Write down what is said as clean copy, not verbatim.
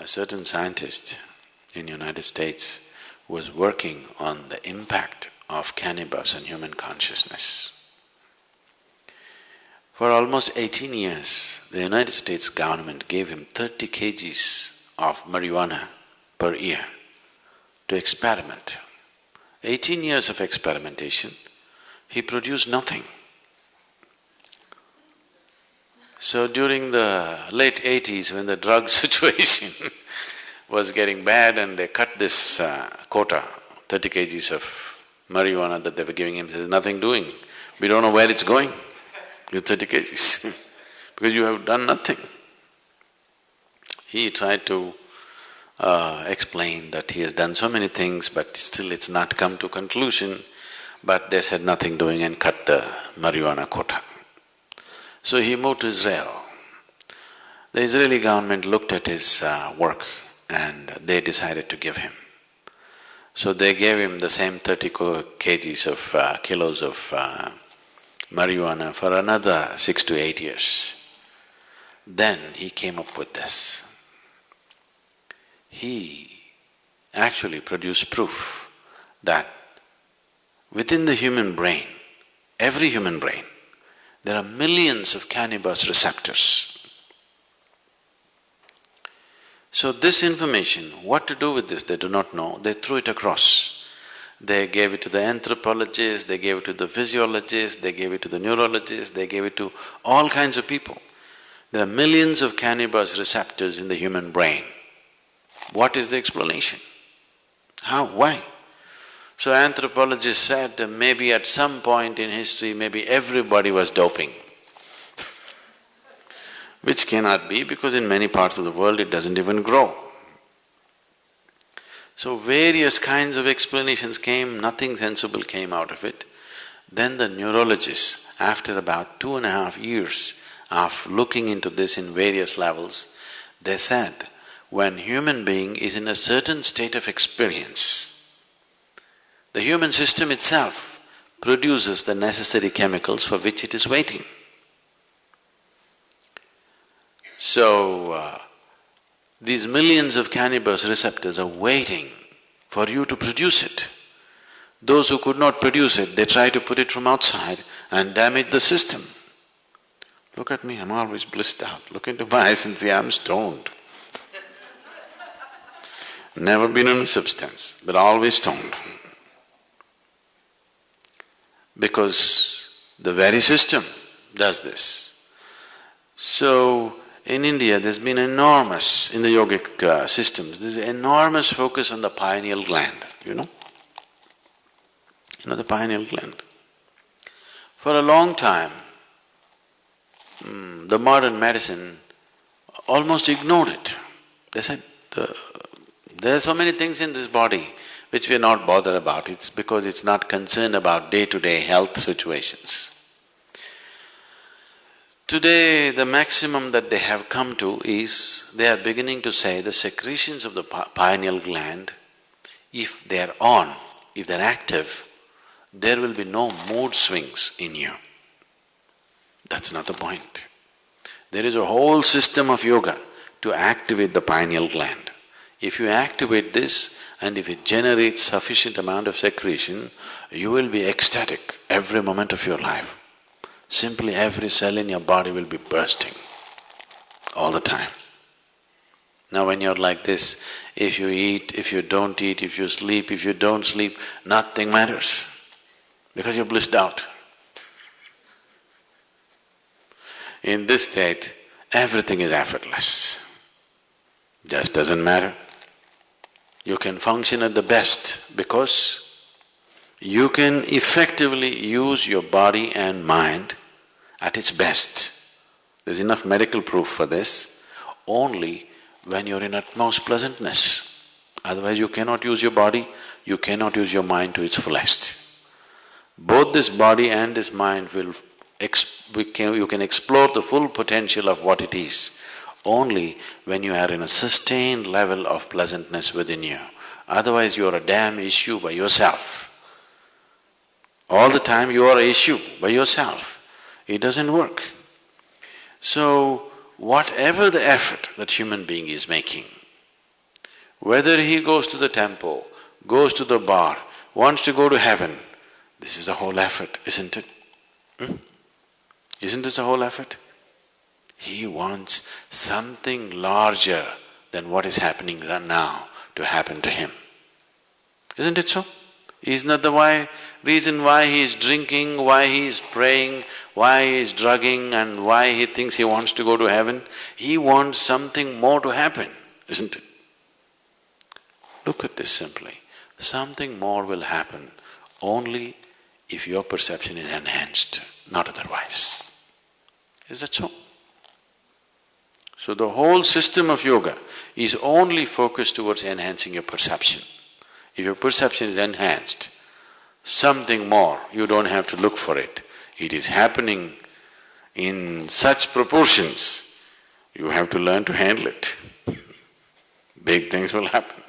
a certain scientist in the United States who was working on the impact of cannabis on human consciousness. For almost 18 years, the United States government gave him 30 kgs of marijuana per year to experiment. 18 years of experimentation, he produced nothing. So during the late 80s, when the drug situation was getting bad and they cut this quota, 30 kgs of marijuana that they were giving him, there's nothing doing. We don't know where it's going with 30 kgs because you have done nothing. He tried to explain that he has done so many things but still it's not come to conclusion, but they said nothing doing and cut the marijuana quota. So he moved to Israel. The Israeli government looked at his work and they decided to give him. So they gave him the same 30 kgs of kilos of marijuana for another 6 to 8 years. Then he came up with this. He actually produced proof that within the human brain, every human brain, there are millions of cannabis receptors. So this information, what to do with this, they do not know, they threw it across. They gave it to the anthropologists, they gave it to the physiologists, they gave it to the neurologists, they gave it to all kinds of people. There are millions of cannabis receptors in the human brain. What is the explanation? How? Why? So anthropologists said maybe at some point in history, maybe everybody was doping. Which cannot be because in many parts of the world it doesn't even grow. So various kinds of explanations came, nothing sensible came out of it. Then the neurologists, after about 2.5 years of looking into this in various levels, they said, when human being is in a certain state of experience, the human system itself produces the necessary chemicals for which it is waiting. So, these millions of cannabis receptors are waiting for you to produce it. Those who could not produce it, they try to put it from outside and damage the system. Look at me, I'm always blissed out. Look into my eyes and see I'm stoned. Never been on a substance, but always stoned. Because the very system does this. So, in India there's been enormous, in the yogic systems, there's enormous focus on the pineal gland, you know? You know the pineal gland? For a long time, the modern medicine almost ignored it. They said, there are so many things in this body which we are not bothered about, it's because it's not concerned about day-to-day health situations. Today, the maximum that they have come to is, they are beginning to say the secretions of the pineal gland, if they are on, if they are active, there will be no mood swings in you. That's not the point. There is a whole system of yoga to activate the pineal gland. If you activate this and if it generates sufficient amount of secretion, you will be ecstatic every moment of your life. Simply every cell in your body will be bursting all the time. Now when you're like this, if you eat, if you don't eat, if you sleep, if you don't sleep, nothing matters because you're blissed out. In this state, everything is effortless. Just doesn't matter. You can function at the best because you can effectively use your body and mind at its best. There's enough medical proof for this, only when you're in utmost pleasantness. Otherwise you cannot use your body, you cannot use your mind to its fullest. Both this body and this mind will… you can explore the full potential of what it is only when you are in a sustained level of pleasantness within you. Otherwise you are a damn issue by yourself. All the time you are an issue by yourself. It doesn't work. So, whatever the effort that human being is making, whether he goes to the temple, goes to the bar, wants to go to heaven, this is the whole effort, isn't it? Isn't this the whole effort? He wants something larger than what is happening now to happen to him. Isn't it so? Isn't that the reason why he is drinking, why he is praying, why he is drugging and why he thinks he wants to go to heaven? He wants something more to happen, isn't it? Look at this simply. Something more will happen only if your perception is enhanced, not otherwise. Is that so? So the whole system of yoga is only focused towards enhancing your perception. If your perception is enhanced, something more, you don't have to look for it. It is happening in such proportions, you have to learn to handle it. Big things will happen.